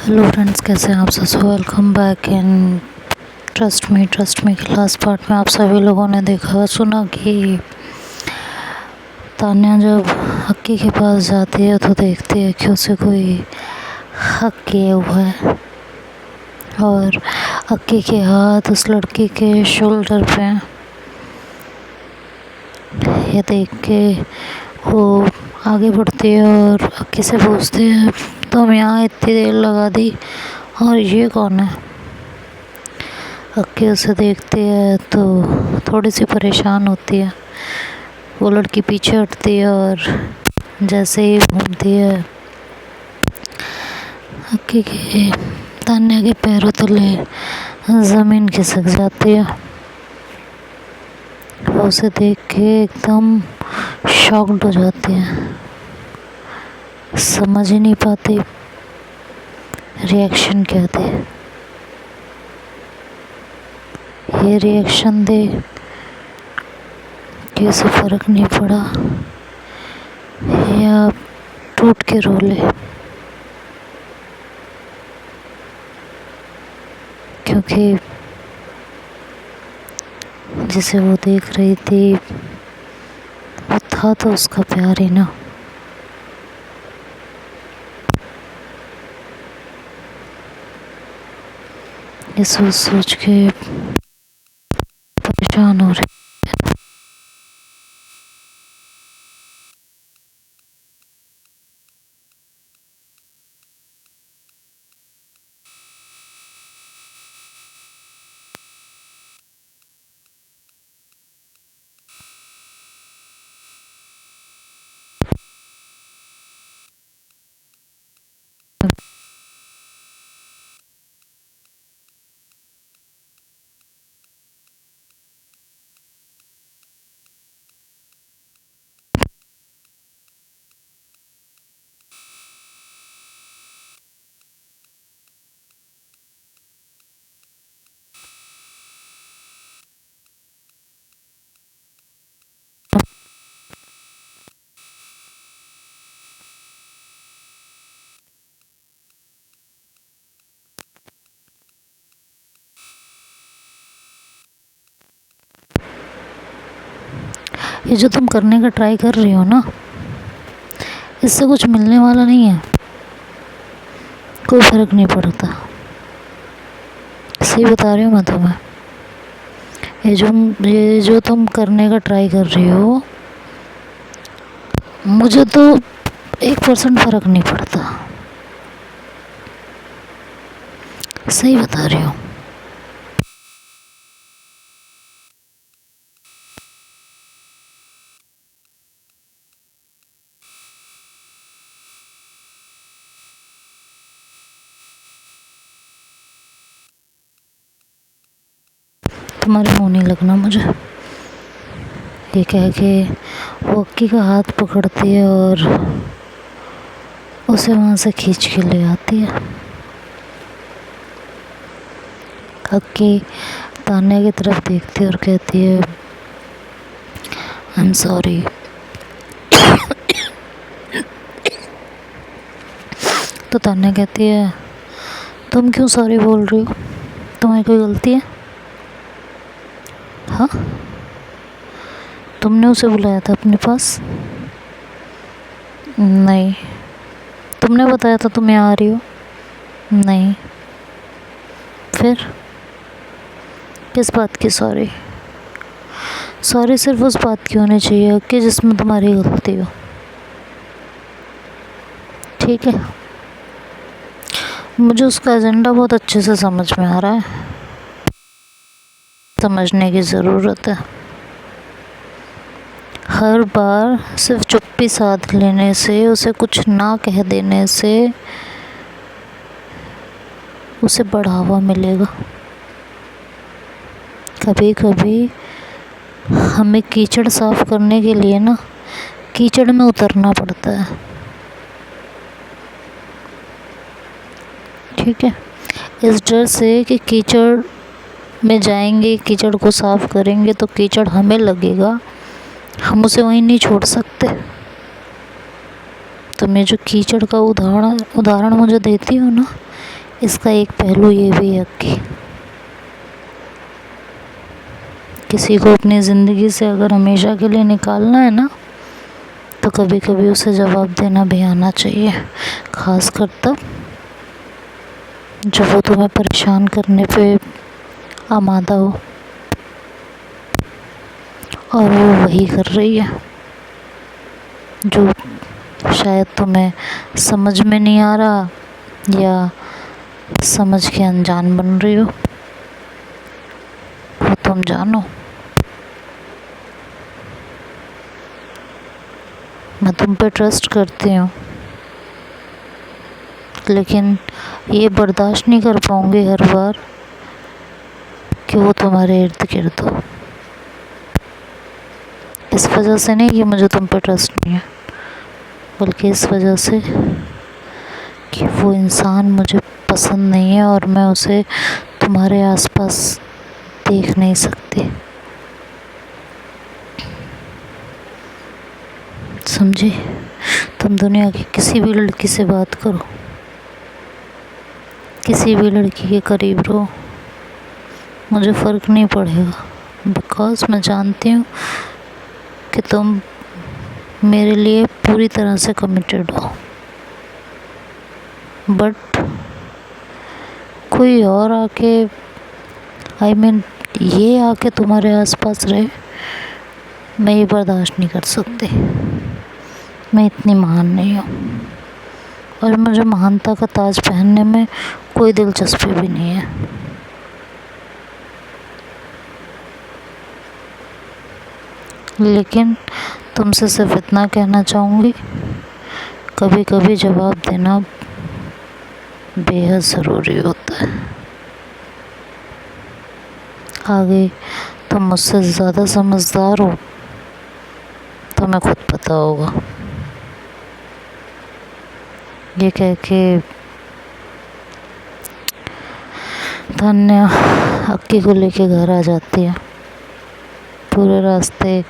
Hello friends, कैसे हैं आप सब। Welcome back in trust me के लास्ट पार्ट में आप सभी लोगों ने देखा सुना कि तान्या जब हक्की के पास जाती है तो देखती है कि उसे कोई हक किए हुआ है और हक्की के हाथ उस लड़की के शोल्डर पे हैं। ये देख के वो आगे बढ़ती है और हक्की से पूछती है, तुम यहाँ इतनी देर लगा दी और ये कौन है। हक्की उसे देखती है तो थोड़ी सी परेशान होती है। वो लड़की पीछे हटती है और जैसे ही घूमती है हक्की के तान्या के पैरों तले ज़मीन खिसक जाती है। वो उसे देख के एकदम शॉक्ड हो जाती है, समझ ही नहीं पाती रिएक्शन क्या दे। ये रिएक्शन दे कि उसे फ़र्क नहीं पड़ा या टूट के रो ले, क्योंकि जिसे वो देख रही थी वो था तो उसका प्यार ही ना। ये सोच सोच के परेशान हो रही। ये जो तुम करने का ट्राई कर रही हो ना, इससे कुछ मिलने वाला नहीं है, कोई फर्क नहीं पड़ता। सही बता रही हूँ मैं तुम्हें। ये जो तुम करने का ट्राई कर रही हो, मुझे तो 1% फर्क नहीं पड़ता। सही बता रही हूँ। तुम्हारे मुँह नहीं लगना मुझे, ये कह के वो हक्की का हाथ पकड़ती है और उसे वहाँ से खींच के ले आती है। हक्की तान्या की तरफ देखती है और कहती है, आई एम सॉरी। तो तान्या कहती है, तुम क्यों सॉरी बोल रही हो, तुम्हारी कोई गलती है? हाँ, तुमने उसे बुलाया था अपने पास? नहीं। तुमने बताया था तुम यहाँ आ रही हो? नहीं। फिर किस बात की सॉरी? सॉरी सिर्फ उस बात की होनी चाहिए कि जिसमें तुम्हारी गलती हो, ठीक है? मुझे उसका एजेंडा बहुत अच्छे से समझ में आ रहा है, समझने की ज़रूरत है। हर बार सिर्फ चुप्पी साध लेने से, उसे कुछ ना कह देने से उसे बढ़ावा मिलेगा। कभी कभी हमें कीचड़ साफ करने के लिए ना कीचड़ में उतरना पड़ता है, ठीक है? इस डर से कि कीचड़ में जाएंगे, कीचड़ को साफ करेंगे तो कीचड़ हमें लगेगा, हम उसे वहीं नहीं छोड़ सकते। तो मैं जो कीचड़ का उदाहरण मुझे देती हूँ ना, इसका एक पहलू ये भी है कि किसी को अपनी ज़िंदगी से अगर हमेशा के लिए निकालना है ना, तो कभी कभी उसे जवाब देना भी आना चाहिए, खासकर तब जब वो तुम्हें परेशान करने पे आमादा हो और वो वही कर रही है जो शायद तुम्हें समझ में नहीं आ रहा या समझ के अनजान बन रही हो। वो तुम जानो। मैं तुम पे ट्रस्ट करती हूँ, लेकिन ये बर्दाश्त नहीं कर पाऊँगी हर बार कि वो तुम्हारे इर्द गिर्द हो। इस वजह से नहीं कि मुझे तुम पे ट्रस्ट नहीं है, बल्कि इस वजह से कि वो इंसान मुझे पसंद नहीं है और मैं उसे तुम्हारे आसपास देख नहीं सकती। समझी? तुम दुनिया की किसी भी लड़की से बात करो, किसी भी लड़की के करीब रहो, मुझे फ़र्क नहीं पड़ेगा, बिकॉज़ मैं जानती हूँ कि तुम मेरे लिए पूरी तरह से कमिटेड हो। बट कोई और आके ये आके तुम्हारे आसपास रहे, मैं ये बर्दाश्त नहीं कर सकती। मैं इतनी महान नहीं हूँ और मुझे महानता का ताज पहनने में कोई दिलचस्पी भी नहीं है। लेकिन तुमसे सिर्फ इतना कहना चाहूँगी, कभी कभी जवाब देना बेहद ज़रूरी होता है। आगे तुम मुझसे ज़्यादा समझदार हो, तुम्हें खुद पता होगा। ये कह के तान्या अक्की को लेके घर आ जाती है। पूरे रास्ते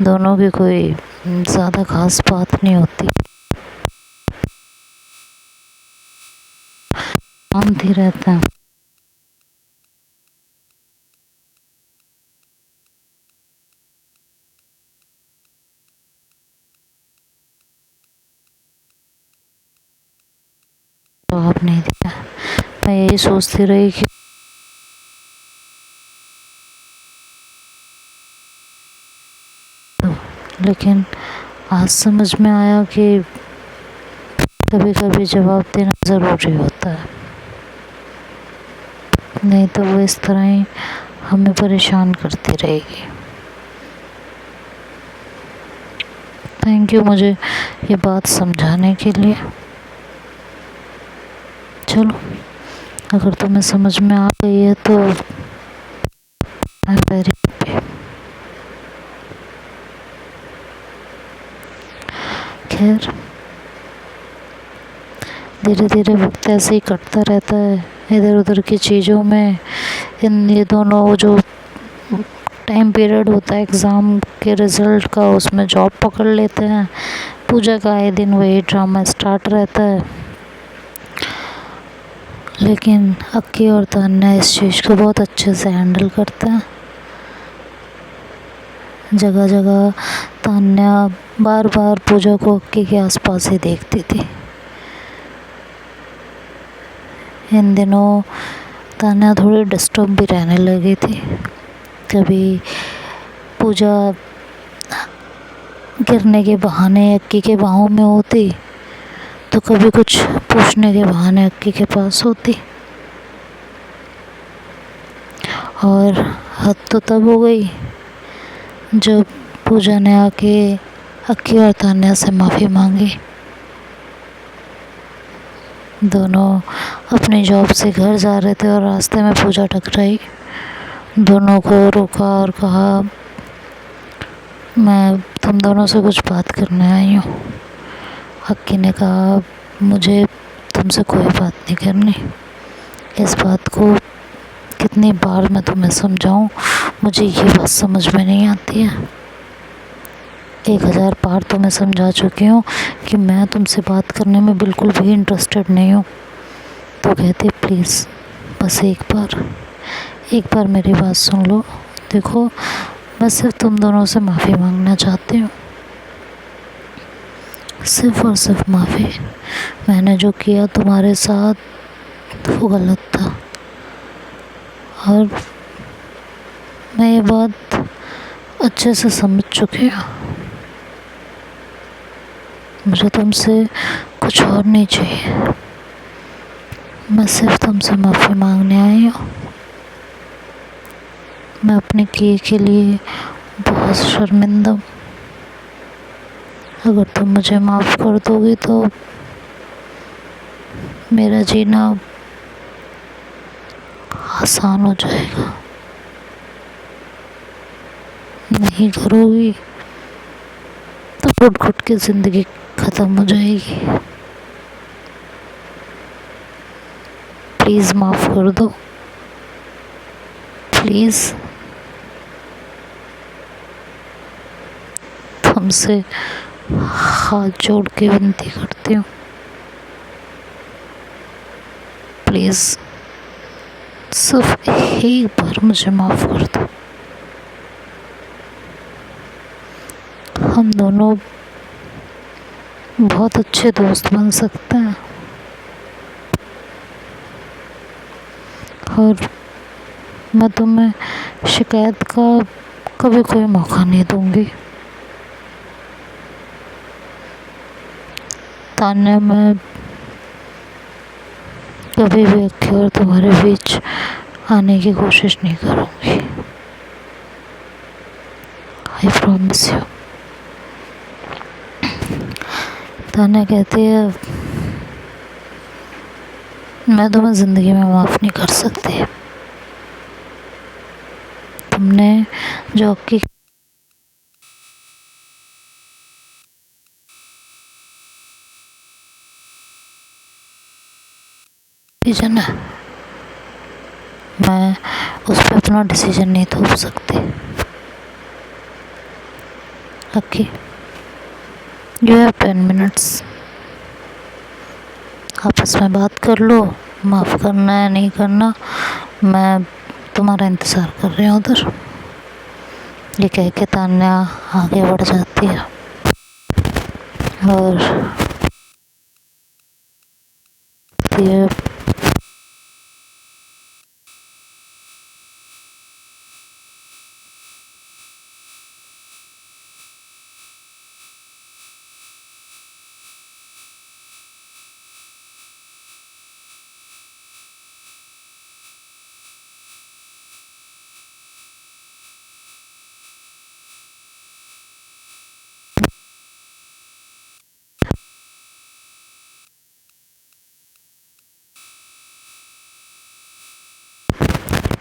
दोनों की कोई ज़्यादा खास बात नहीं होती, शांत ही रहते हैं। जवाब नहीं दिया। मैं यही सोचती रही कि लेकिन आज समझ में आया कि कभी कभी जवाब देना ज़रूरी होता है, नहीं तो वो इस तरह ही हमें परेशान करती रहेगी। थैंक यू मुझे ये बात समझाने के लिए। चलो, अगर तुम्हें समझ में आ गई है तो मैं वेरी हैप्पी। खैर, धीरे धीरे वक्त ऐसे ही कटता रहता है इधर उधर की चीज़ों में। ये दोनों जो टाइम पीरियड होता है एग्ज़ाम के रिज़ल्ट का, उसमें जॉब पकड़ लेते हैं। पूजा का आए दिन वही ड्रामा स्टार्ट रहता है। लेकिन अक्की और तान्या इस चीज़ को बहुत अच्छे से हैंडल करते हैं। जगह जगह तान्या बार बार पूजा को अक्की के आसपास ही देखती थी। इन दिनों तान्या थोड़ी डिस्टर्ब भी रहने लगी थी। कभी पूजा गिरने के बहाने अक्की के बाहों में होती, तो कभी कुछ पूछने के बहाने अक्की के पास होती। और हद तो तब हो गई जब पूजा ने आके अक्की और तान्या से माफ़ी मांगी। दोनों अपनी जॉब से घर जा रहे थे और रास्ते में पूजा टकराई। दोनों को रोका और कहा, मैं तुम दोनों से कुछ बात करने आई हूँ। अक्की ने कहा, मुझे तुमसे कोई बात नहीं करनी। इस बात को कितनी बार मैं तुम्हें समझाऊँ, मुझे ये बात समझ में नहीं आती है। 1000 बार तो मैं समझा चुकी हूँ कि मैं तुमसे बात करने में बिल्कुल भी इंटरेस्टेड नहीं हूँ। तो कहती प्लीज़ बस एक बार मेरी बात सुन लो। देखो, मैं सिर्फ तुम दोनों से माफ़ी मांगना चाहती हूँ, सिर्फ और सिर्फ माफ़ी। मैंने जो किया तुम्हारे साथ वो गलत था, और मैं ये बात अच्छे से समझ चुकी हूँ। मुझे तुमसे कुछ और नहीं चाहिए, मैं सिर्फ तुमसे माफ़ी मांगने आई हूँ। मैं अपने किए के लिए बहुत शर्मिंदा हूँ। अगर तुम मुझे माफ़ कर दोगी तो मेरा जीना आसान हो जाएगा। नहीं करोगी तो घुट घुट के ज़िंदगी ख़त्म हो जाएगी। प्लीज़ माफ़ कर दो, प्लीज़। तुमसे हाथ जोड़ के विनती करती हूँ, प्लीज़ सिर्फ एक बार मुझे माफ़ कर दो। हम दोनों बहुत अच्छे दोस्त बन सकते हैं, और मैं तुम्हें शिकायत का कभी कोई मौका नहीं दूंगी। तान्या, मैं कभी भी अक्की और तुम्हारे बीच आने की कोशिश नहीं करूँगी। I promise you. तान्या कहती है मैं तुम्हें ज़िंदगी में माफ़ नहीं कर सकती। तुमने जो अक्की डिसीजन है, मैं उस पर अपना डिसीजन नहीं थोप सकती। अक्की, यू हैव 10 मिनट्स, आपस में बात कर लो, माफ़ करना है नहीं करना। मैं तुम्हारा इंतज़ार कर रही हूँ उधर। ये कह के तान्या आगे बढ़ जाती है और ये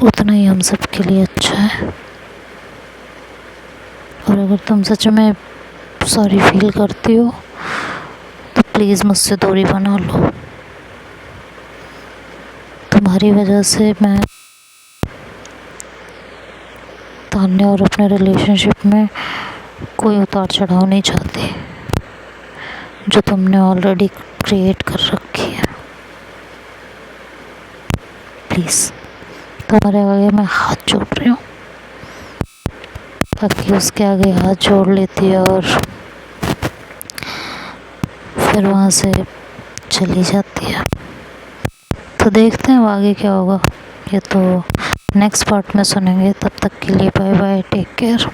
उतना ही हम सब के लिए अच्छा है। और अगर तुम सच में सॉरी फील करती हो तो प्लीज़ मुझसे दूरी बना लो। तुम्हारी वजह से मैं तान्या और अपने रिलेशनशिप में कोई उतार चढ़ाव नहीं चाहती जो तुमने ऑलरेडी क्रिएट कर रखी है। प्लीज़, तुम्हारे आगे मैं हाथ जोड़ रही हूँ। ताकि उसके आगे हाथ जोड़ लेती है और फिर वहाँ से चली जाती है। तो देखते हैं अब आगे क्या होगा, ये तो नेक्स्ट पार्ट में सुनेंगे। तब तक के लिए बाय बाय, टेक केयर।